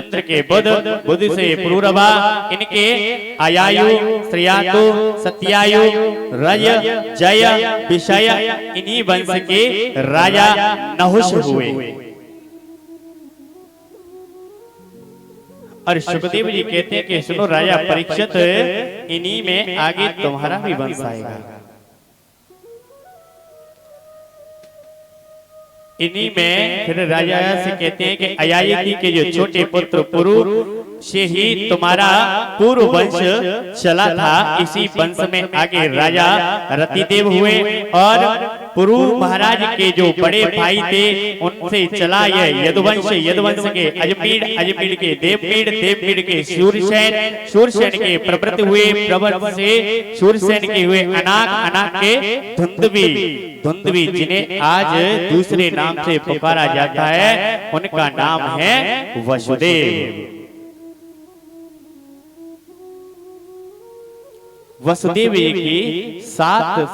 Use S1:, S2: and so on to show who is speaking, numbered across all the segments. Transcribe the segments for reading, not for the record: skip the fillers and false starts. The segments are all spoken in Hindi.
S1: चंद्र के बुध, बुध से पुरुरभा, इनके आयायु, श्रेयातु, सत्यायु, रज, जय, विषय, इन्हीं वंश के राजा नहुष हुए। और सुखदेव जी कहते हैं कि सुनो राजा परीक्षित, इन्हीं में आगे तुम्हारा भी वंश आएगा। इन्हीं में फिर राजा से कहते हैं कि अयायती के जो छोटे पुत्र पुरु से ही तुम्हारा पूर्व वंश चला था। इसी वंश में आगे राजा रतिदेव हुए और पुरु महाराज के जो बड़े भाई थे उनसे चला यह यदुवंश, यदुवंश के अजपीड़, अजपीड़ के देवपीड़, देवपीड़ के शूरसेन, शूरसेन के प्रवृत्त हुए, प्रवृत्त से शूरसेन के हुए अनाक, अनाक के धुंधवी, धुंधवी जिन्हें आज दूसरे नाम से पुकारा जाता है, उनका नाम है वसुदेव। वसुदेव जी की 7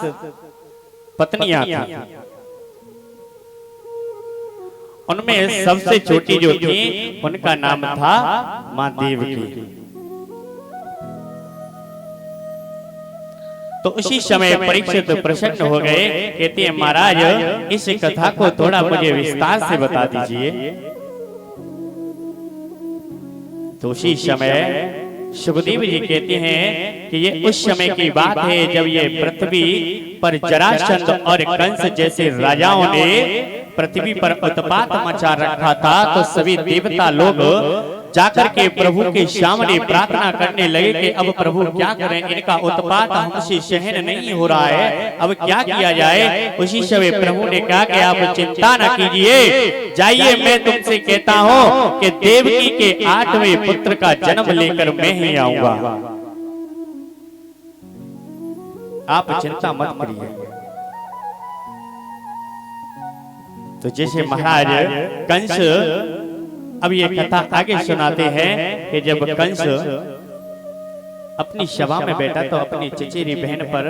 S1: पत्नियां थी। उनमें सबसे छोटी जो थी उनका नाम था मां देवकी। तो उसी समय परीक्षित प्रसन्न हो गए, कहते हैं महाराज इस कथा को थोड़ा मुझे विस्तार से बता दीजिए। तो उसी समय सुखदेव जी कहते हैं कि ये उस समय की बात है जब ये पृथ्वी पर जरासंध और कंस जैसे राजाओं ने पृथ्वी पर उत्पात मचा रखा था। तो सभी देवता लोग जाकर के प्रभु के सामने प्रार्थना करने लगे कि अब प्रभु क्या करें, इनका उत्पात हमसे सहन नहीं हो रहा है, अब क्या किया जाए। उसी समय प्रभु ने कहा कि आप चिंता न कीजिए, जाइए मैं तुमसे कहता हूँ कि देवकी के 8वें पुत्र का जन्म लेकर मैं ही आऊंगा, आप चिंता मत करिए। तो जैसे महाराज कंस, अब ये कथा आगे सुनाते हैं कि जब कंस अपनी सभा में बैठा तो अपनी चचेरी बहन पर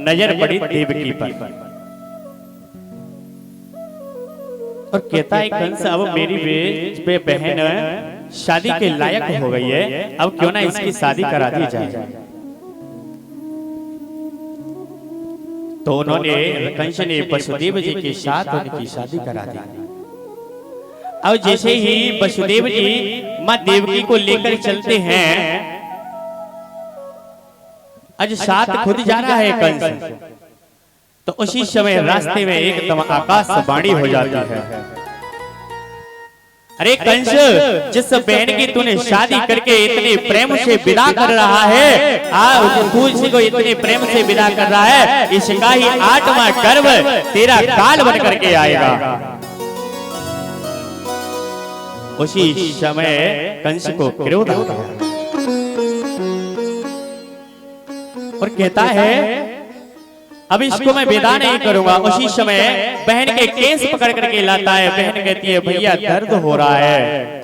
S1: नजर पड़ी देवकी पर, और कहता है कंस अब मेरी बहन शादी के लायक हो गई है, अब क्यों ना इसकी शादी करा दी जाए। तो उन्होंने कंस ने वसुदेव जी के साथ उनकी शादी करा दी। अब जैसे ही वसुदेव जी मां देवकी को लेकर चलते हैं, आज साथ खुद जा रहा है कंस, तो उसी समय रास्ते में एकदम आकाशवाणी हो जाती है, अरे कंस, जिस बहन की तूने शादी करके इतने प्रेम से विदा कर रहा है, तू इसी को इतने प्रेम से विदा कर रहा है, इसका ही 8वां गर्भ तेरा काल बन करके आएगा। उसी समय कंस को क्रोध आ गया और कहता है अब इसको मैं विदा नहीं करूंगा। उसी समय बहन के केस पकड़ करके लाता है। बहन कहती है भैया दर्द हो रहा है,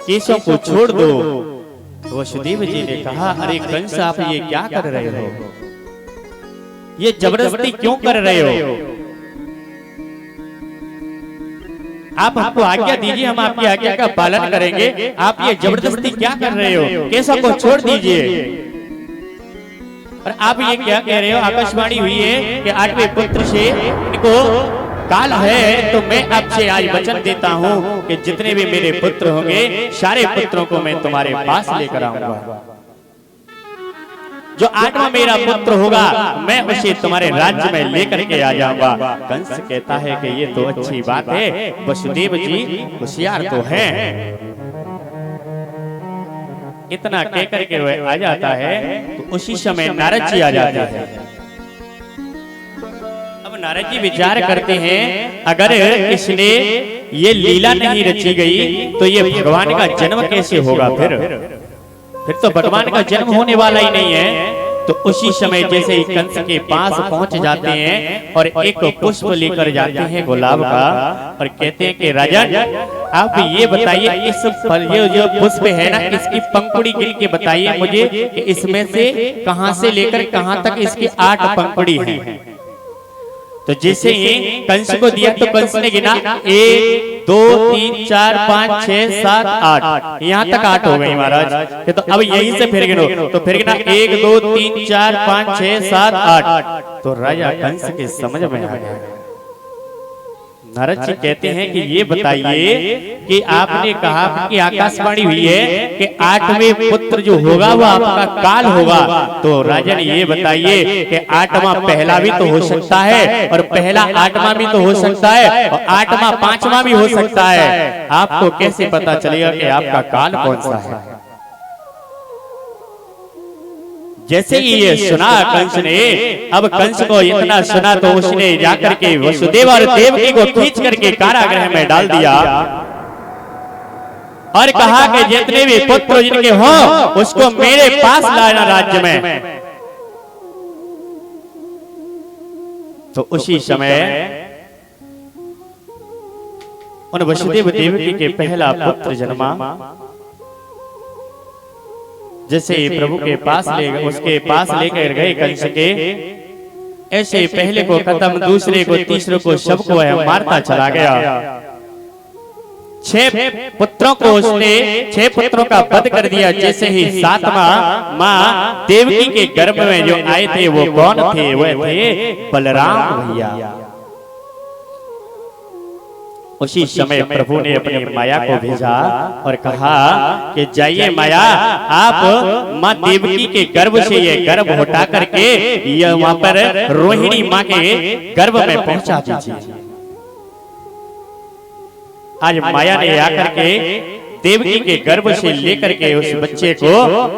S1: केसों को छोड़ दो। वसुदेव जी ने कहा अरे कंस, आप ये क्या कर रहे हो, ये जबरदस्ती क्यों कर रहे हो, आप हमको आज्ञा दीजिए, हम आपकी आज्ञा का पालन करेंगे, आप ये जबरदस्ती क्या कर रहे हो, केसों को छोड़ दीजिए। और आप ये क्या कह रहे हो, आकाशवाणी हुई है कि 8वें पुत्र से इनको काल है, तो मैं आपसे आज वचन देता हूँ कि जितने भी मेरे पुत्र होंगे सारे पुत्रों को मैं तुम्हारे पास लेकर आऊंगा। जो 8वां मेरा पुत्र होगा मैं उसे तुम्हारे राज्य में लेकर के आ जाऊंगा। कंस कहता है कि ये तो अच्छी बात है, वसुदेव जी होशियार तो हैं। इतना कहकर के वह आ जाता है तो उसी समय नारद जी आ जाते हैं। अब नारद जी विचार करते हैं अगर इसने ये लीला नहीं रची गई तो ये भगवान का जन्म कैसे होगा, फिर तो भगवान का जन्म होने वाला ही नहीं है। तो उसी समय जैसे ही कंस के पास पहुंच जाते हैं और एक पुष्प लेकर जाते हैं गुलाब का, और कहते हैं कि राजन आप ये बताइए इस ये जो पुष्प है ना, इसकी पंखुड़ी गिन के बताइए मुझे कि इसमें से कहां से लेकर कहां तक इसकी 8 पंखुड़ी हैं। तो जैसे ही कंस को दिया तो कंस ने गिना 1 2 3 4 5 6 7 8, यहाँ तक 8 हो गई महाराज। तो अब यहीं से फिर गिनो, तो फिर गिना 1 2 3 4 5 6 7 8। तो राजा कंस के समझ में आ गया। नारद जी कहते हैं कि ये बताइए कि आपने कहा कि आकाशवाणी हुई है कि 8वें पुत्र जो होगा वो आपका काल होगा। तो राजन ये बताइए कि 8वां पहला भी तो हो सकता है, और पहला 8वां भी तो हो सकता है, और 8वां 5वां भी हो सकता है। आपको कैसे पता चलेगा कि आपका काल कौन सा है? जैसे ही ये सुना कंस ने, अब कंस को इतना सुना तो उसने जाकर के वसुदेव और देवकी को खींच करके कारागृह में डाल दिया और कहा कि जितने भी पुत्र जिनके हो उसको मेरे पास लाना राज्य में। तो उसी समय उन वसुदेव देवकी के पहला पुत्र जन्मा। जैसे प्रभु के पास उसके पास लेकर गए कंस के, ऐसे पहले को खत्म, दूसरे को, तीसरे को, सबको मारता चला गया। 6 पुत्रों को उसने 6 पुत्रों का वध कर दिया। जैसे ही 7वां मां देवकी के गर्भ में जो आए थे वो कौन थे? वह थे बलराम भैया। उसी समय प्रभु ने अपनी माया को भेजा और कहा कि जाइए माया, आप माँ देवकी के गर्भ से ये गर्भ हटा करके ये वहां पर रोहिणी माँ के गर्भ में पहुंचा दीजिए। आज माया ने आकर के देवकी के गर्भ से लेकर के उस बच्चे को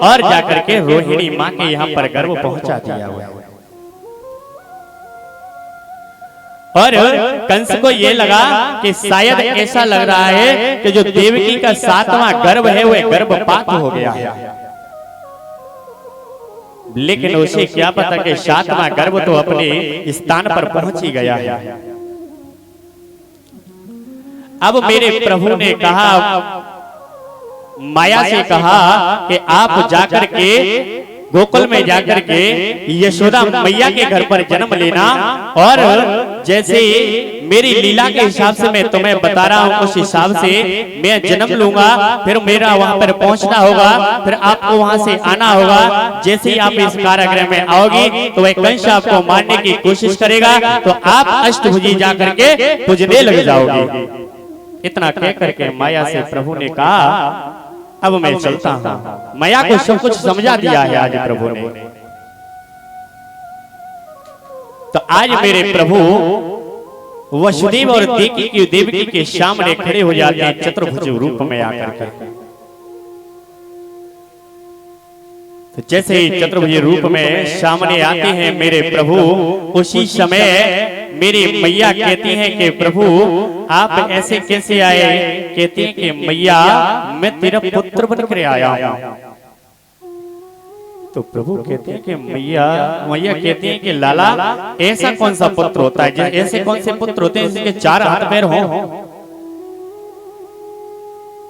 S1: और जाकर के रोहिणी माँ के यहाँ पर गर्भ पहुंचा दिया हुआ है। और कंस को ये लगा कि शायद ऐसा लग रहा है कि जो देवकी का 7वां गर्भ है वह गर्भपात हो गया है। लेकिन उसे क्या पता कि 7वां गर्भ तो अपने स्थान पर पहुंच ही गया है। अब मेरे प्रभु ने कहा, माया से कहा कि आप जाकर के गोकुल में जाकर के यशोदा मैया के घर पर जन्म लेना, और जैसे मेरी लीला के हिसाब से मैं तुम्हें बता रहा हूँ उस हिसाब से मैं जन्म लूंगा। फिर मेरा वहां पर पहुंचना होगा, फिर आपको वहां से आना होगा। जैसे ही आप इस कारागृह में आओगी तो वह कंस आपको मारने की कोशिश करेगा, तो आप अष्टभुजी जाकर के पूजने लग जाओगे। इतना कह करके माया से प्रभु ने कहा अब मैं चलता हूं। माया को सब कुछ समझा दिया है आज प्रभु ने। तो आज मेरे प्रभु वसुदेव और देवकी के सामने खड़े हो जाते हैं चतुर्भुज रूप में आकर के। तो जैसे ही चतुर्भुज रूप में सामने आते हैं मेरे प्रभु, उसी समय मेरी मैया कहती हैं कि प्रभु आप ऐसे कैसे आए? कहती हैं कि मैया मैं तेरा पुत्र बनकर आया हूं। तो प्रभु कहते हैं कि मैया कहती हैं कि लाला ऐसा कौन सा पुत्र होता है, ऐसे कौन से पुत्र होते हैं जिसके 4 हाथ पैर हों?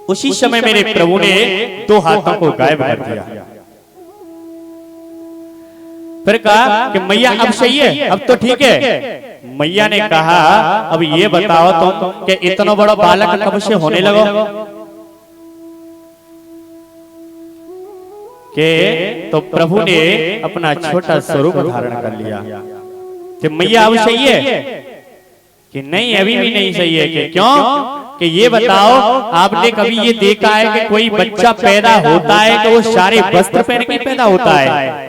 S1: उसी समय मेरे प्रभु ने 2 हाथों को गायब कर दिया। फिर कहा कि मैया अब सही है, अब तो ठीक है। मैया ने कहा अब ये बताओ तुम कि इतना बड़ा बालक कब से होने लगो? के तो प्रभु ने अपना छोटा स्वरूप धारण कर लिया कि मैया अब सही है कि नहीं? अभी भी नहीं सही है। कि क्यों? कि ये बताओ आपने कभी ये देखा है कि कोई बच्चा पैदा होता है तो वो सारे वस्त्र पहन के पैदा होता है?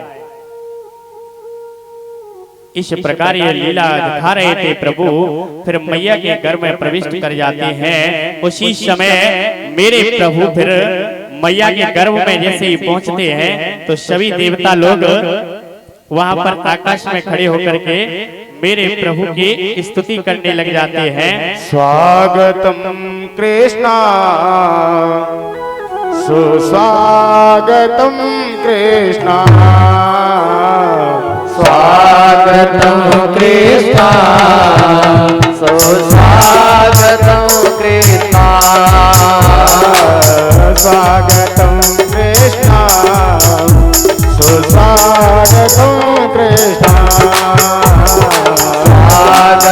S1: इस प्रकार ये लीला दिखा रहे थे प्रभु। फिर मैया के घर में प्रविष्ट कर जाते हैं। उसी समय मेरे प्रभु फिर मैया के गर्भ में जैसे ही पहुंचते हैं तो सभी देवता लोग वहां पर आकाश में खड़े होकर के मेरे प्रभु की स्तुति करने लग जाते हैं।
S2: स्वागतम कृष्णा सुस्वागतम कृष्णा, स्वागतम कृष्णा सुस्वागतम कृष्णा, स्वागतम कृष्णा सुस्वागतम कृष्णा, स्वागतम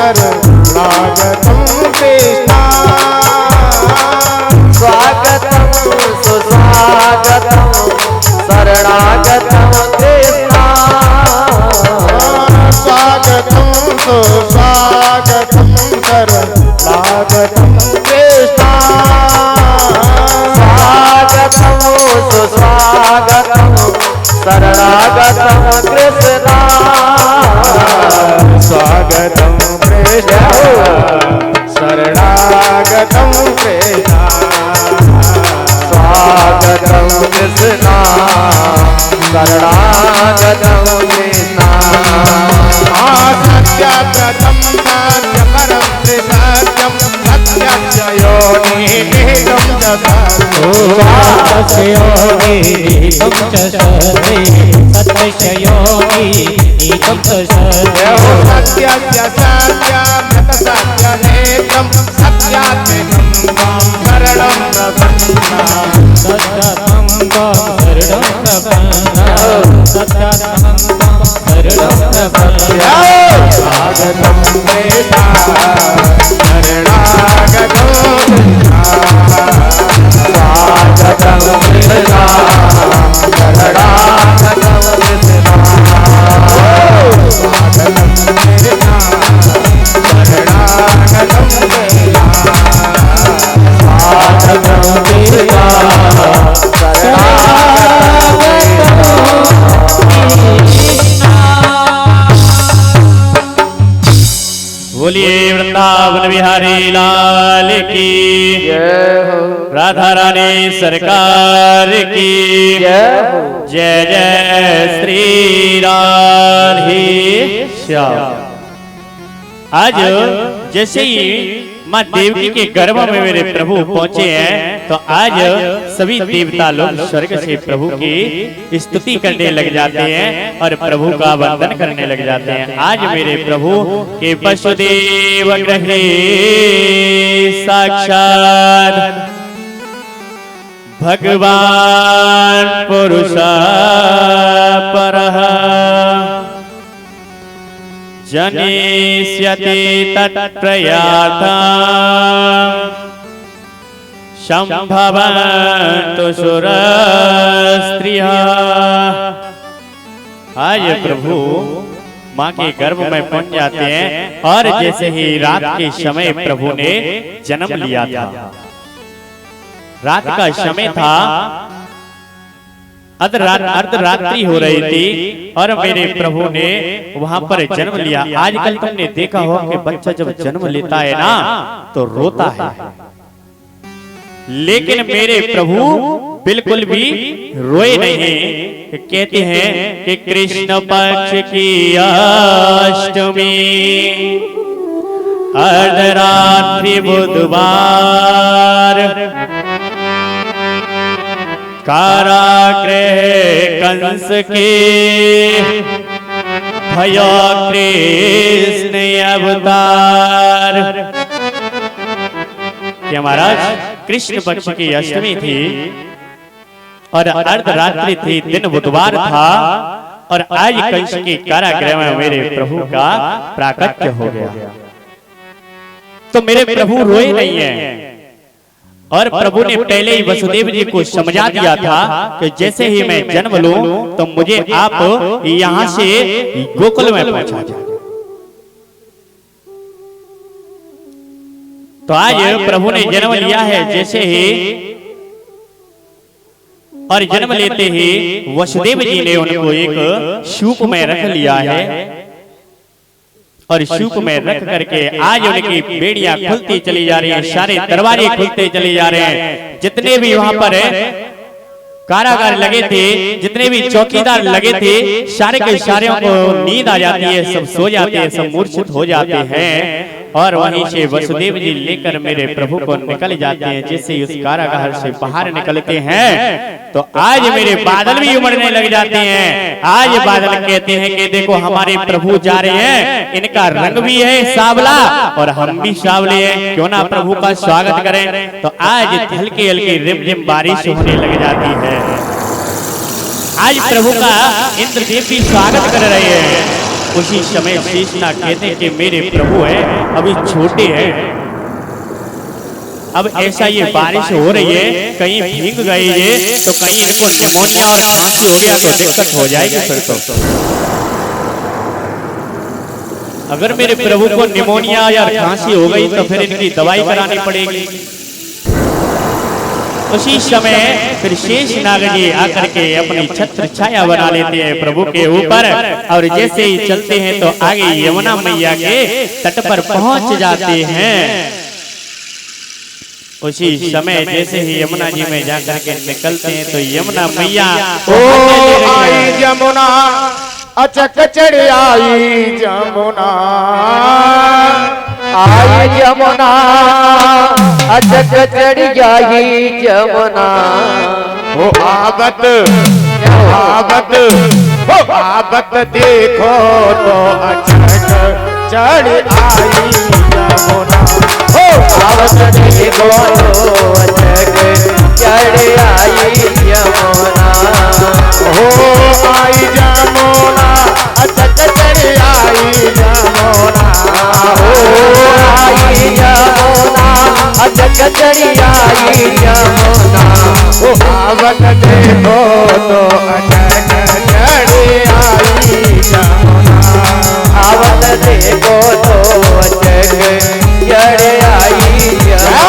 S2: शरणागतं कृष्णा
S3: स्वागतं सुस्वागतं शरणागतं कृष्णा
S2: स्वागतं सुस्वागतं शरणागतं कृष्णा
S3: स्वागतं सुस्वागतं शरणागतं कृष्णा
S2: स्वागतं कृष्ण शरणागतं कृष्ण
S3: स्वागतं कृष्णा शरणागतं कृष्णा
S2: सत्यव्रतं सत्यपरं त्रिसत्यं सत्यस्य योनिनिहितं च सत्यस्य सत्यव्रत सत्यनेत्रं सत्यात्मिकं त्वां शरणं प्रपन्ना स्वागतं कृष्णा शरणागतं
S3: स्वागतं कृष्णा शरणागतं कृष्णा
S2: स्वागतं कृष्णा शरणागतं
S3: स्वागतं कृष्णा
S1: बोलिए वृंदावन बिहारी लाल की
S3: जय हो
S1: राधा रानी सरकार की
S3: जय हो
S1: जय जय श्री राधे श्याम। आज जैसे ही माँ देवकी के गर्भ में मेरे प्रभु पहुंचे हैं तो आज सभी देवता लोग स्वर्ग से प्रभु की स्तुति करने लग जाते हैं और प्रभु का वंदन करने लग जाते हैं। आज मेरे प्रभु के वसुदेव गृहे साक्षात भगवान पुरुषा परः जनिष्यति तत्प्रयाता संभवन्तु सुरस्त्रियः। आज प्रभु माँ के गर्भ में पहुंच जाते हैं और जैसे ही रात के समय प्रभु ने जन्म लिया था, रात का समय था, अर्धरात्रि हो रही थी और मेरे प्रभु ने वहां पर जन्म लिया। आजकल तुमने देखा होगा कि बच्चा जब जन्म लेता है ना तो रोता है, लेकिन मेरे प्रभु बिल्कुल भी रोए नहीं। कहते हैं कि कृष्ण पक्ष की अष्टमी अर्धरात्रि बुधवार कारागृह कंस के भयो कृष्ण अवतार। क्या महाराज कृष्ण पक्ष की अष्टमी थी और अर्धरात्रि थी, दिन बुधवार था और आज कंस के कारागृह में मेरे प्रभु का प्राकट्य हो गया। तो मेरे प्रभु रोए नहीं है और प्रभु ने पहले ही वसुदेव जी को समझा दिया था कि जैसे ही मैं जन्म लूं तो मुझे आप यहां से गोकुल में पहुंचा दो। तो आज प्रभु ने जन्म लिया है जैसे ही, और जन्म लेते ही वसुदेव जी ने उनको एक सूप में रख लिया है और सूप में रख करके आज उनकी बेड़ियां खुलती चली जा रही हैं, सारे दरवाजे खुलते चले जा रहे हैं। जितने भी वहां पर कारागार लगे थे, जितने भी चौकीदार लगे थे, सारे के सारे को नींद आ जाती है, सब सो जाते हैं, सब मूर्छित हो जाते हैं और वहीं से वसुदेव जी लेकर मेरे प्रभु को निकल जाते हैं। जैसे उस कारागार से बाहर निकलते हैं तो आज मेरे बादल भी उमड़ने लग जाते हैं। आज बादल कहते हैं कि देखो हमारे प्रभु जा रहे हैं, इनका रंग भी है सांवला और हम भी सांवले हैं, क्यों ना प्रभु का स्वागत करें। तो आज हल्की हल्की रिमझिम बारिश होने लग जाती है। आज प्रभु का इंद्रदेव भी स्वागत कर रहे हैं उसी समय शेषनाग कहते कि मेरे प्रभु है अभी छोटे हैं, अब ऐसा ये बारिश हो रही है, कहीं भीग गए ये तो कहीं इनको निमोनिया और खांसी हो गया तो दिक्कत हो जाएगी। फिर तो अगर मेरे प्रभु को निमोनिया या खांसी हो गई तो फिर इनकी दवाई करानी पड़ेगी। उसी समय फिर शेषनाग जी आकर के अपनी छत्र छाया बना लेते हैं प्रभु के ऊपर, और जैसे ही चलते हैं तो आगे यमुना मैया के तट पर पहुंच जाते हैं। उसी समय जैसे ही यमुना जी में जाकर के निकलते हैं तो यमुना मैया
S2: ओ आई यमुना अचक चढ़ आई यमुना,
S3: आई यमुना अचक चढ़ आई यमुना,
S2: ओ आवत आवत ओ आवत देखो तो अचक चढ़ आई यमुना,
S3: हो आवत देखो तो अचक चढ़ आई यमुना,
S2: हो आई यमुना अचक चढ़ आई यमुना,
S3: हो आई यमुना अचक चढ़ आई यमुना,
S2: ओ आवत देखो तो अचक चढ़ आई यमुना,
S3: आवत देखो तो अचक चढ़ आई यमुना।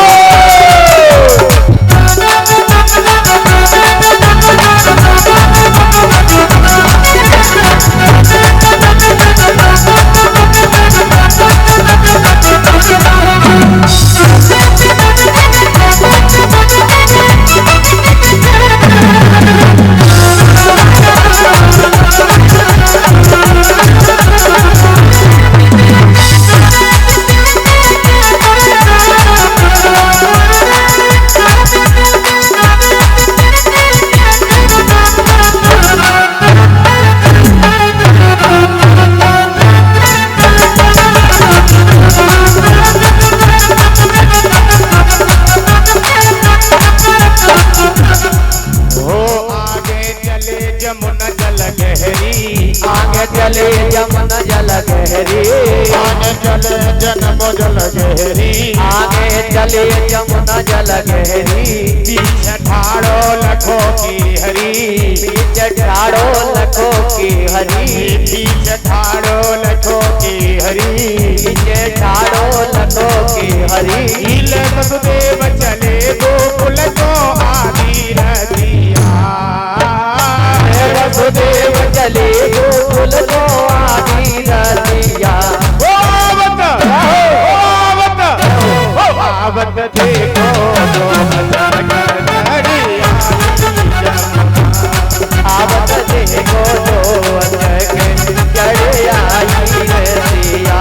S3: आगे चले यमुना जल गहरी,
S2: आगे चले जन्म जल गहरी,
S3: आगे चले यमुना जल गहरी,
S2: पीछे ठाड़ो लखों की हरी,
S3: पीछे ठाड़ो लखों की हरी,
S2: पीछे ठाड़ो लखों की हरी,
S3: पीछे ठाड़ो लखों की हरी,
S2: नील वसुदेव चले गोकुल को आदि रतिया,
S3: वसुदेव चले गोकुल को आदि रतिया,
S2: आवत देखो तो अचक चढ़
S3: आवत देखो तो अचक चढ़ आई रतिया।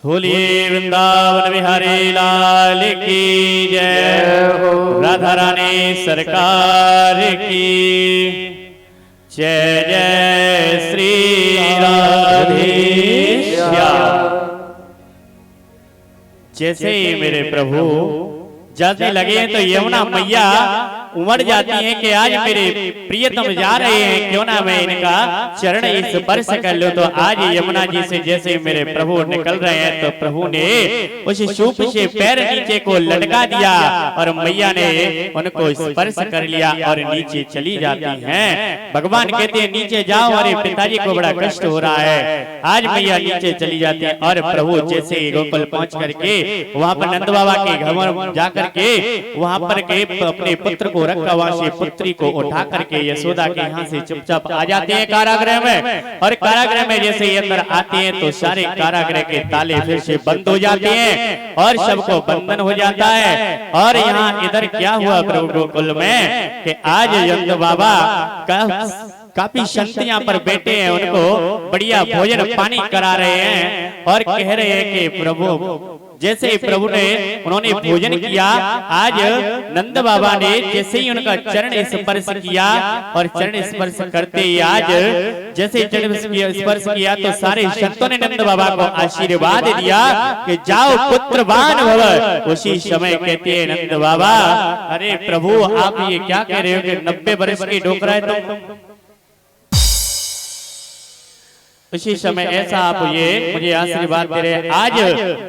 S1: बोलिए वृंदावन बिहारी लाल की जय, राधा रानी सरकार की जय, जय श्री राधे श्याम। जैसे ही मेरे प्रभु जाते लगे तो यमुना मैया उमड़ जाती हैं कि आज मेरे प्रियतम जा रहे हैं, क्यों ना मैं इनका चरण स्पर्श कर लूं। तो आज यमुना जी से जैसे मेरे प्रभु निकल रहे हैं तो प्रभु ने उस सूप से पैर नीचे को लटका दिया और मैया ने उनको स्पर्श कर लिया और नीचे चली जाती हैं। भगवान कहते हैं नीचे जाओ, अरे पिताजी को बड़ा कष्ट हो रहा है। आज मैया नीचे चली जाती है और प्रभु जैसे गोकुल पहुंच करके वहां पर नंद बाबा के घर जाकर के वहां पर के अपने पुत्र को वो रक्तवासी पुत्री को उठा करके यशोदा के यहाँ से चुपचाप आ जाते हैं कारागृह में। और कारागृह में जैसे ही अंदर आते हैं तो सारे कारागृह के ताले फिर से बंद हो जाते हैं और सबको बंधन हो जाता है। और यहाँ इधर क्या हुआ प्रभु गोकुल में कि आज यंद बाबा काफी संत यहाँ पर बैठे हैं, उनको बढ़िया भोजन पानी करा रहे हैं और कह रहे हैं कि प्रभु जैसे ही प्रभु ने उन्होंने भोजन किया, आज नंद बाबा ने जैसे ही उनका चरण स्पर्श किया और चरण स्पर्श करते ही आज जैसे ही चरण स्पर्श किया तो सारे संतों ने नंद बाबा को आशीर्वाद दिया कि जाओ पुत्रवान भव। उसी समय कहते हैं नंद बाबा, अरे प्रभु आप ये क्या कह रहे हो कि 90 वर्ष की डोकरा है तुम। उसी समय ऐसा आप ये मुझे आशीर्वाद दे रहे हैं। आज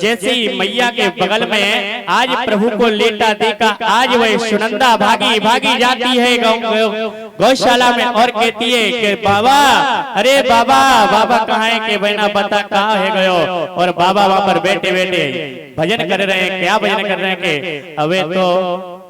S1: जैसे ही मैया के बगल में आज प्रभु को लेटा देखा, आज वह सुनंदा भागी भागी जाती है गौशाला में और कहती है कि बाबा, अरे बाबा, बाबा कहाँ है कि बहना बता कहाँ है गयो। और बाबा वहां पर बैठे बैठे भजन कर रहे हैं। क्या भजन कर रहे हैं कि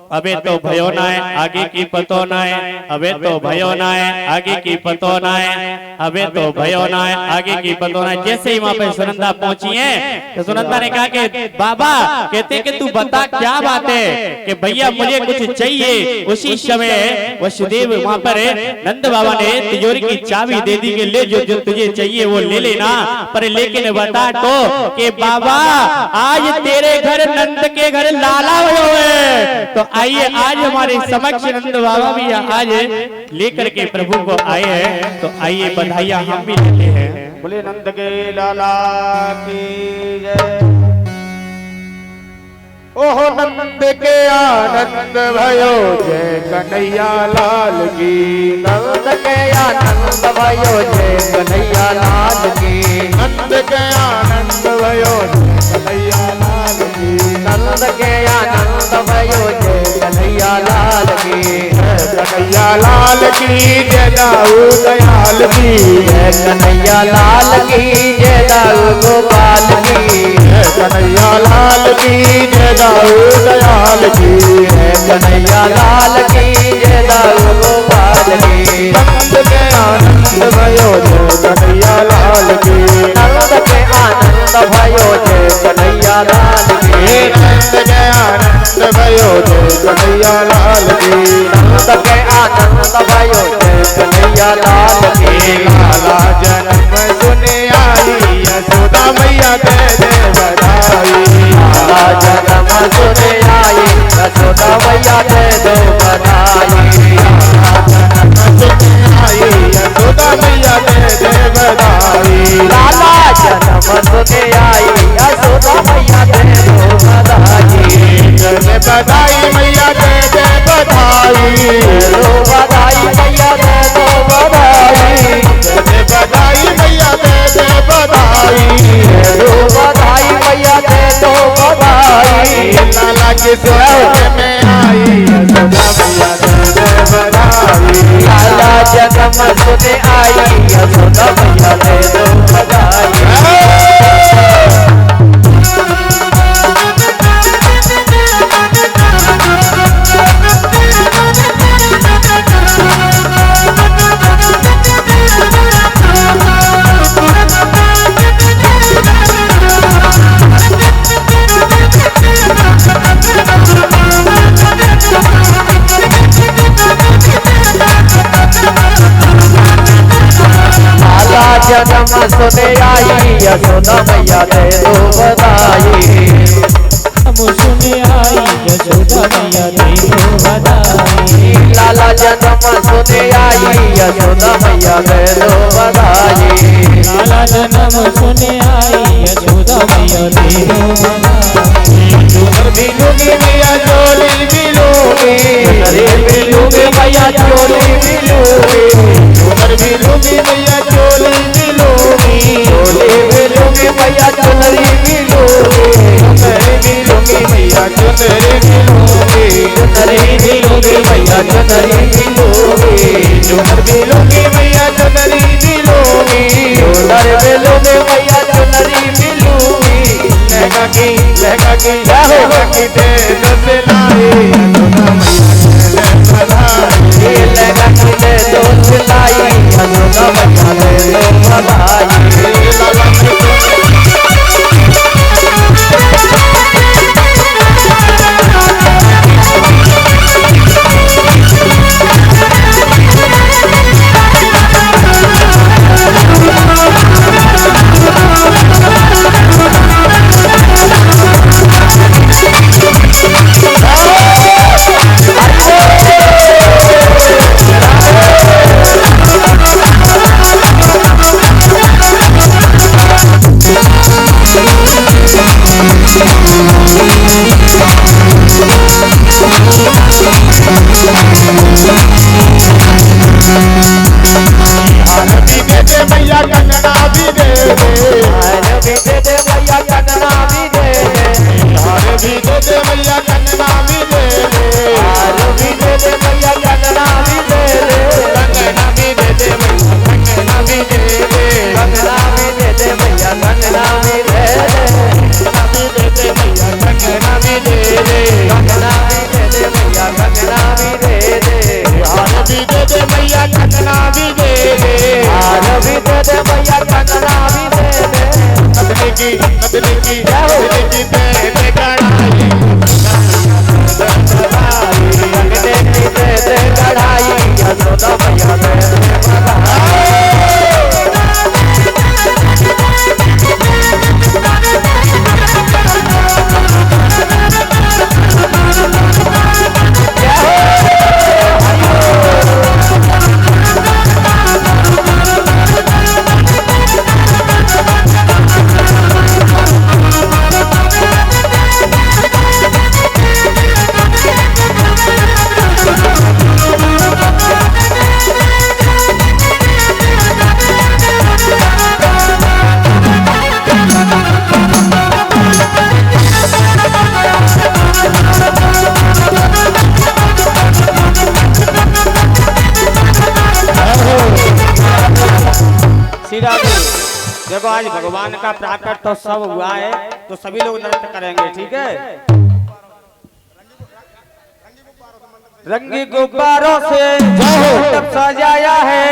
S1: अबे तो भयो ना है आगे की पतो ना है, अबे तो भयो ना है आगे की पतो ना है, अबे तो भयो ना है आगे की पतो ना है। जैसे ही वहां पे सुनंदा पहुंची है तो सुनंदा ने कहा कि बाबा, कहते कि तू बता क्या बात है कि भैया मुझे कुछ चाहिए। उसी समय वसुदेव वहां पर नंद बाबा ने तिजोरी की चाबी दे दी कि ले जो तुझे चाहिए वो ले लेना, पर लेकिन बता तो कि बाबा आज तेरे घर नंद के घर लाला हुए। तो आइए आज हमारे समक्ष नंद बाबा भी आज लेकर के प्रभु को आए हैं, तो आइए बधाइयां हम भी लेते हैं।
S2: बोले नंद के लाला की जय। ओहो नंद के आनंद भयो जय कन्हैया लाल की।
S3: नंद के आनंद भयो जय कन्हैया लाल की।
S2: नंद के आनंद भयो जय कन्हैया लाल की।
S3: नंद के आनंद भयो जय कन्हैया लाल की।
S2: कन्हैया लाल की जय दाऊ दयाल की।
S3: जय कन्हैया लाल की जय दाऊ गोपाल की।
S2: कन्हैया लाल की जय दाऊ दयाल की।
S3: कन्हैया लाल की जय दाऊ गोपाल की।
S2: नंद के आनंद भयो जय कन्हैया लाल की।
S3: नंद के आनंद भयो जय कन्हैया लाल की।
S2: नंद के आनंद भयो जय कन्हैया लाल की।
S3: नंद के आनंद भयो जय कन्हैया लाल की।
S2: लाला जन्म सुने आई यशोदा मैया दे दे बधाई।
S3: लाला जन्म सुने आई यशोदा मैया दे दो बधाई।
S2: यशोदा मैया दे दे बधाई।
S3: लाला जन्म सुने आई यशोदा मैया दे दो बधाई।
S2: दे बधाई मैया दे दे बधाई।
S3: दो बधाई मैया दे दो बधाई।
S2: दे बधाई मैया दे दे बधाई।
S3: दो बधाई मैया दे दो बधाई।
S2: लाला के स्वर्ग में आई यशोदा मैया दे दे बधाई।
S3: लाला जन्म सुने आई यशोदा मैया दे दो बधाई। जन्म सुने आई यशोदा मैया दे दो बधाई।
S4: सुने आई यशोदा मैया दे दो बधाई।
S3: लाला जन्म सुने आई यशोदा मैया दे दो बधाई।
S4: लाला जन्म सुने आई यशोदा मैया दे दो बधाई।
S2: चुनर भी लूंगी मैया चोली भी लूंगी।
S3: चुनरी भी लूंगी मैया चोली भी लूंगी।
S2: चुनर भी लूंगी मैया चोली भी लूंगी।
S3: चोली भी लूंगी मैया चुनरी भी लूंगी।
S2: चुनरी भी लूंगी मैया चुनरी भी लूंगी।
S3: चुनरी भी लूंगी मैया चुनरी भी लूंगी।
S2: चुनर भी लूंगी मैया चुनरी भी लूंगी।
S3: चुनर भी लूंगी मैया चुनरी भी लूंगी।
S2: लहका की दे दस लाई यशोदा मैया दे दे
S3: दे दो बधाई।
S2: मैया कंगना भी दे दे,
S3: हार भी दे दे मैया कंगना भी दे दे,
S2: हार भी दे दे मैया कंगना भी दे दे,
S3: हार भी दे दे मैया कंगना भी दे दे,
S2: कंगना भी दे दे मैया कंगना भी दे दे,
S3: कंगना भी दे दे मैया कंगना भी दे दे,
S2: कंगना भी दे दे मैया कंगना भी दे दे,
S3: कंगना भी दे दे मैया कंगना भी दे दे,
S2: हार भी दे दे मैया कंगना भी दे दे,
S3: हार भी दे दे मैया कंगना भी दे दे,
S2: नदनी की दे दे कढ़ाई,
S3: कंगने की दे दे कढ़ाई, यशोदा मैया दे दे बधाई।
S5: देखो आज भगवान का प्राकट्योत्सव हुआ है तो सभी लोग नृत्य करेंगे, ठीक है। रंगी गुब्बारों से मंडप सजाया है,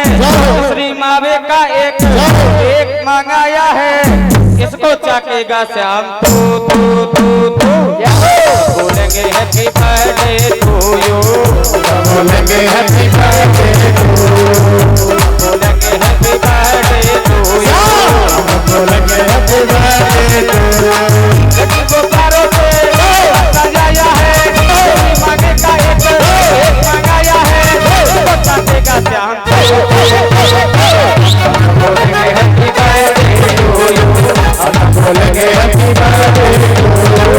S5: श्री मावे का एक मंगाया है, इसको चाकेगा श्याम तू बोलेंगे हैप्पी बर्थडे टू यू,
S2: बोलेंगे हैप्पी बर्थडे टू यू,
S5: बोलेंगे हैप्पी बर्थडे टू यू,
S2: बोलेंगे हैप्पी बर्थडे टू यू।
S5: गुब्बारों से सजाया है, श्री मावे का एक मंगाया है, इसको चाकेगा श्याम बोलेंगे हैप्पी बर्थडे टू यू,
S2: बोलेंगे हैप्पी बर्थडे टू यू।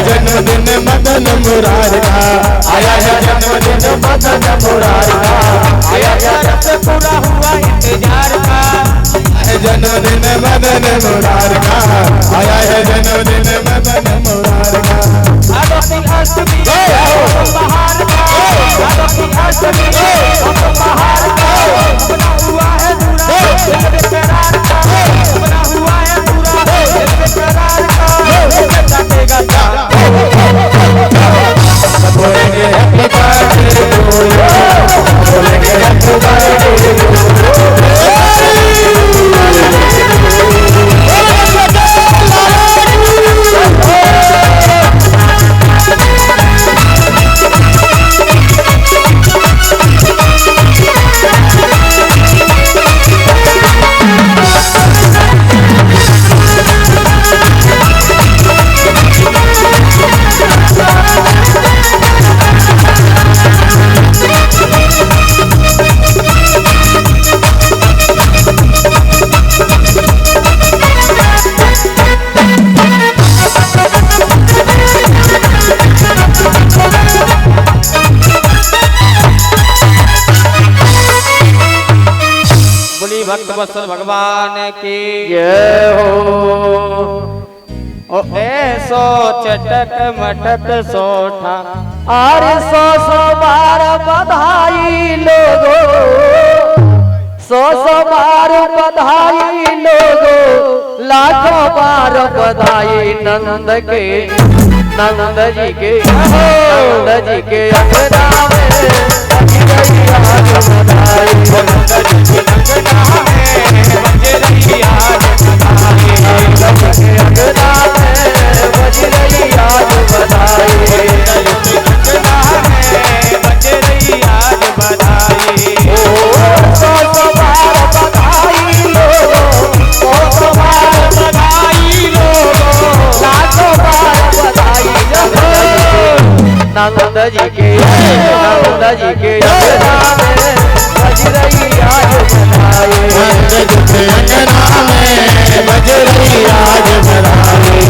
S2: जन्मदिन मदन मुरारी का, आया है जन्मदिन मदन मुरारी का,
S5: आया जन्म से पूरा हुआ इंतजार का,
S2: है जन्मदिन मदन मुरारी का, आया है जन्मदिन मदन मुरारी का।
S5: आदों की अष्टमी बहार का, आदों की अष्टमी बहार का, अपना हुआ है पूरा इसके करार का, अपना हुआ है पूरा इसके करार का, इसके चाटेगा
S2: बोलेंगे हैप्पी बर्थडे टू यू।
S5: भक्त वत्सल भगवान की
S3: जय हो।
S5: ओ ऐसो चटक मटक सोठा
S3: और 100 बार बधाई लोगो, 100 बार बधाई लोगो, लाखों बार बधाई नंद के, नंद जी के, नंद जी के अंगना में बज रही आज बधाई, नंद जी के अंगना में बज रही आज बधाई, नंद जी के अंगना में बज रही आज बधाई,
S5: अंगना में बज रही आज बधाई।
S3: ओ 100 बार बधाई लोगो, 100 बार
S5: बधाई लोगो,
S3: लाखों बार बधाई नंद जी के, नंद जी के अंगना में बज रही आज बधाई,
S2: नंद जी के अंगना में बज रही आज बधाई।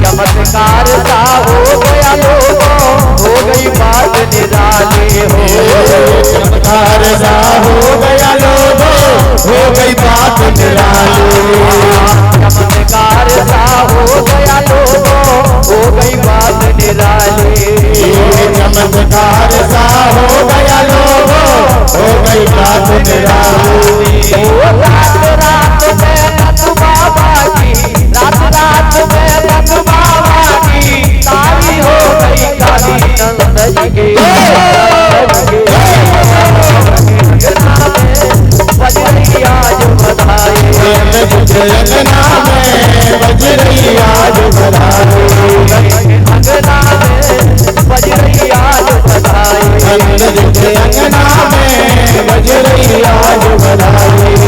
S3: चमत्कार सा हो गया लोगों, हो गई बात निराली हो,
S2: चमत्कार सा हो गया लोगो, हो गई बात निराली।
S3: चमत्कार सा हो गया लोगों, हो गई बात निराली,
S2: चमत्कार सा हो गया लोगो, हो गई बात निराली।
S3: रात रात में नंद बाबा की, रात रात में नंद बाबा की तारी हो गई काली, नंद जी के बज रही आज बधाई,
S2: नंद जी के अंगना में बज रही आज बधाई,
S3: अंगना में बज रही आज बधाई,
S2: नंद जी के अंगना में बज रही आज बधाई।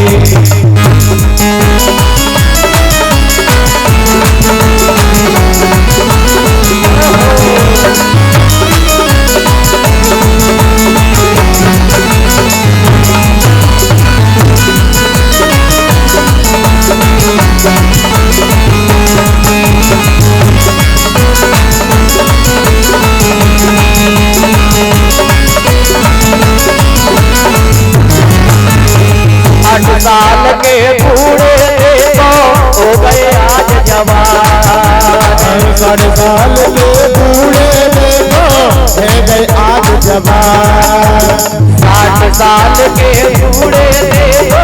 S3: साल के बूढ़े देखो हो गए आज जवान,
S2: 60 साल के बूढ़े देखो है गए आज जवान,
S3: 60 साल के बूढ़े देखो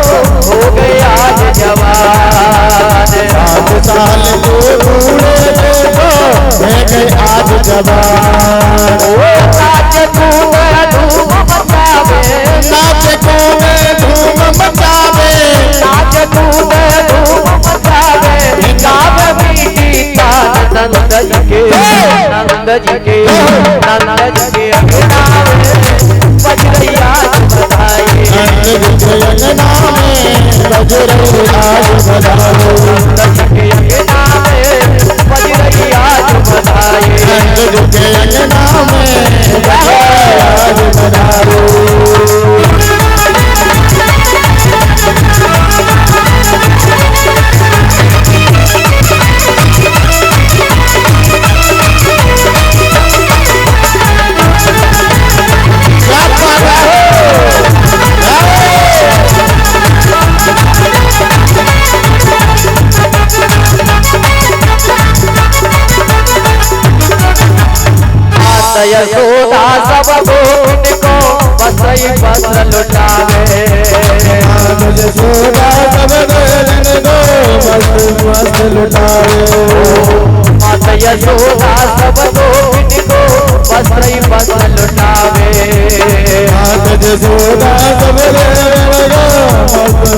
S3: हो गए आज जवान,
S2: 60 साल के बूढ़े देखो है गए आज जवान।
S3: ओ नाच कूद धूम मचावे,
S2: नाच कूद धूम मचावे,
S3: नाच कूद धूम मचावे, गावे मीठी तान नंद जी के, नंद जी के, नंद जी के अंगना में बज रही आज बधाई,
S2: नंद जी के अंगना में बज रही आज बधाई,
S3: नंद जी के अंगना में बज रही आज बधाई,
S2: नंद जी के अंगना में बज रही आज बधाई।
S3: यशोदा सब गोपिन को बसई वस्त्र लुटावे,
S2: यशोदा सब गोपिन को वस्त्र लुटावे,
S3: माता यशोदा सब गोपिन को बसई वस्त्र लुटावे,
S2: माता यशोदा सब गोपिन को वस्त्र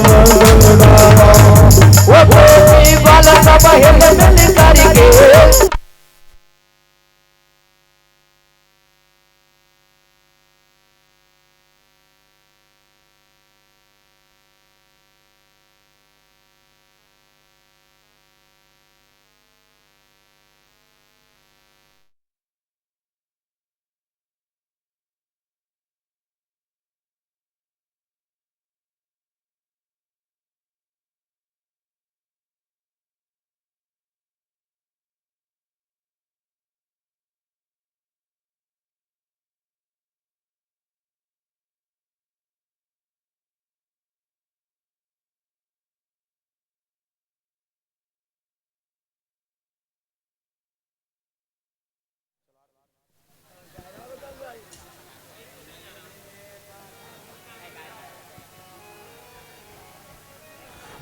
S2: लुटावे।
S3: वो गोपी बाल सब हिल मिल करके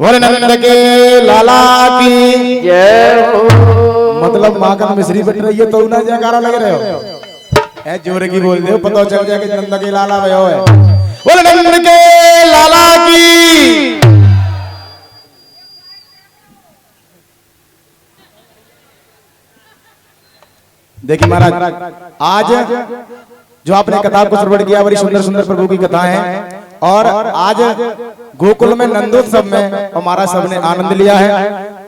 S2: बोले नंद के लाला की
S3: जय हो।
S2: मतलब माखन मिश्री बन रही है तो ना जयकारा लग रहे हो ऐ जोर की बोल दे पता चल जाए कि नंद के लाला भयो है। बोले नंद के लाला की। देखिए महाराज आज जो आपने कथा को श्रवण किया बड़ी सुंदर सुंदर प्रभु की कथा है और आज गोकुल में नंदोत्सव में हमारा सबने आनंद लिया है।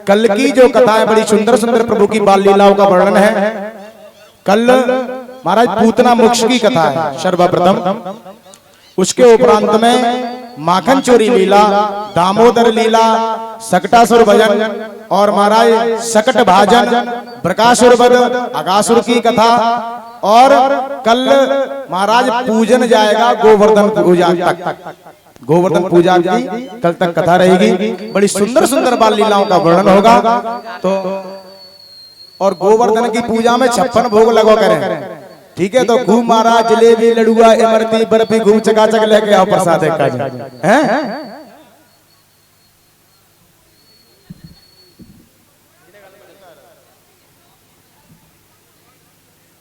S2: कल की जो कथा है बड़ी सुंदर सुंदर प्रभु की बाल लीलाओं का वर्णन है। कल महाराज पूतना मोक्ष की कथा है सर्वप्रथम, उसके उपरांत में माखन चोरी लीला, दामोदर लीला, सकटासुर भजन और महाराज सकट भाजन, प्रकाशुर वध, अगासुर की कथा और कल महाराज पूजन जाएगा गोवर्धन पूजा तक। गोवर्धन पूजा की कल तक कथा रहेगी। बड़ी सुंदर सुंदर बाल लीलाओं का वर्णन होगा। तो और गोवर्धन की पूजा में 56 भोग लगो करें, ठीक है। तो खूब महाराज जलेबी लड़ुआ इमरती बर्फी खूब चकाचक लेके आओ प्रसाद हैं।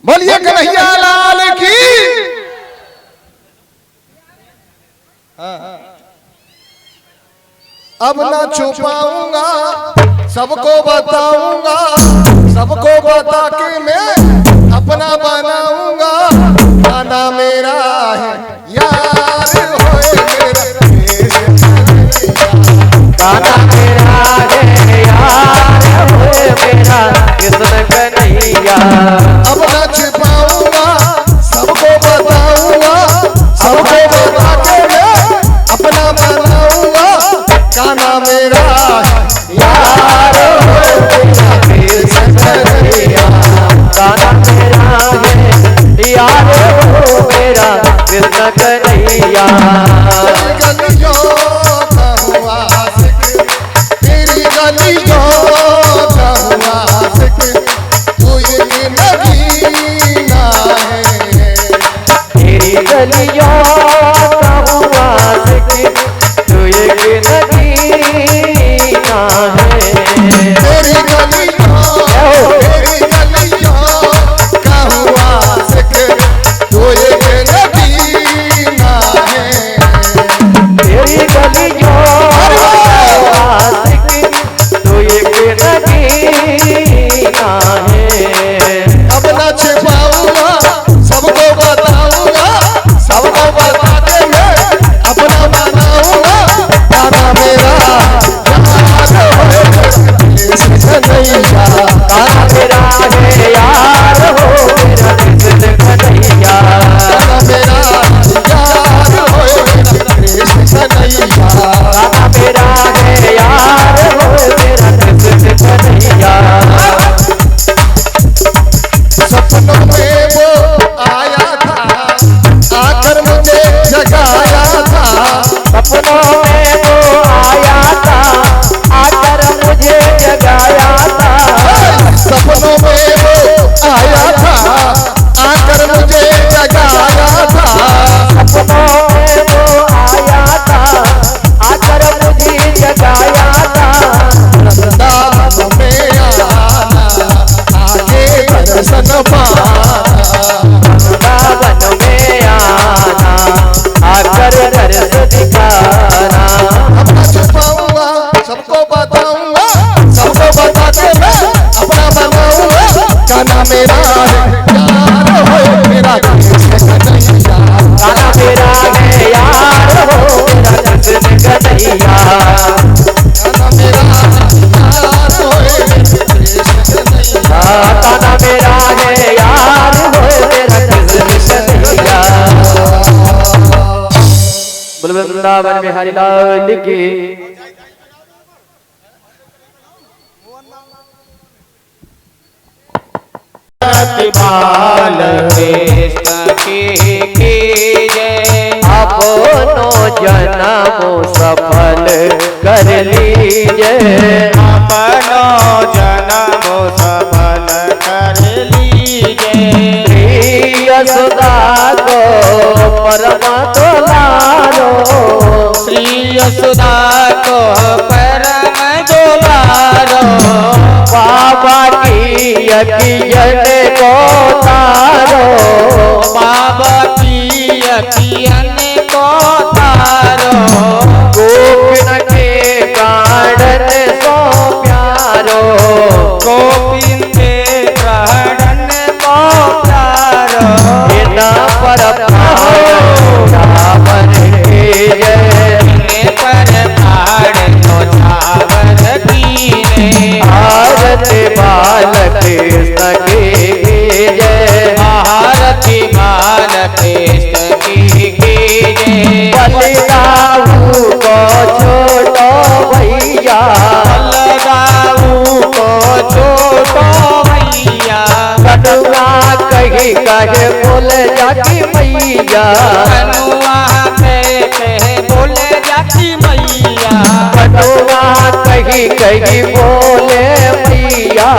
S2: बोलिए कन्हैया लाल की।
S6: अब ना छुपाऊंगा सबको बताऊंगा, सबको बता के मैं अपना बनाऊंगा। गाना मेरा है यार होए मेरा,
S3: गाना मेरा है यार होए मेरा कृष्ण कन्हैया।
S6: अब ना छुपाऊंगा सबको बताऊंगा, सबको बता के मैं अपना बनाऊंगा। गाना मेरा
S3: यार होए मेरा कृष्ण कन्हैया। गाना मेरा है यार हो मेरा कृष्ण कन्हैया।
S6: गलियों का हुआ आशिक, तेरी गलियों का हुआ आशिक, तू ये नगीना है।
S3: तेरी गलियों का हुआ आशिक, तू एक नगीना है।
S6: तेरी गलियों का हुआ आशिक, तू एक नगीना है।
S3: तेरी गलियों का आशिक, तू एक नगीना है।
S6: अब ना छिपाऊंगा सबको बताऊंगा, सबको बता के मैं अपना बनाऊंगा। गाना मेरा यार होए कृष्ण कन्हैया।
S3: गाना मेरा है यार हो मेरा कृष्ण कन्हैया।
S6: गाना मेरा यार होए कृष्ण कन्हैया।
S3: गाना मेरा है यार हो मेरा कृष्ण कन्हैया।
S6: सपनों में वो आया था, आकर मुझे जगाया था।
S3: सपनों में वो आया था, आकर मुझे जगाया था।
S6: सपनों में वो आया था, आकर मुझे जगाया था।
S3: सपनों में वो आया था, आकर मुझे जगाया था।
S6: वृंदावन में आना, आगे दर्शन पाना।
S3: वृंदावन में आना, आकर दर्श दिखाना।
S6: अब ना छुपाऊंगा सबको बताऊंगा, सबको बता के मैं अपना बनाऊंगा। गाना मेरा है यार होए मेरा कृष्ण कन्हैया।
S3: गाना मेरा है यार हो मेरा कृष्ण कन्हैया।
S6: गाना मेरा यार होए कृष्ण कन्हैया।
S3: गाना मेरा है यार हो मेरा कृष्ण कन्हैया। बोल वृंदावन में हरिलाल की।
S4: बाल कृष्ण की जय।
S3: अपनो जन्म सफल कर लीजिए।
S4: अपनो जन्म सफल कर लीजिए।
S3: प्रिय सुधा को परम दुलारो,
S4: श्री यशोदा को परम
S3: बाल कृष्ण की जय
S4: आरती बाल कृष्ण की जय
S3: बलिदाऊ को छोटो भैया
S4: बलदाऊ को छोटो भैया
S3: कनुआ कही कहे बोले जाकी मैया
S4: कनुआ कहे बोले जाती मैया
S3: कनुआ कही कही बोले मैया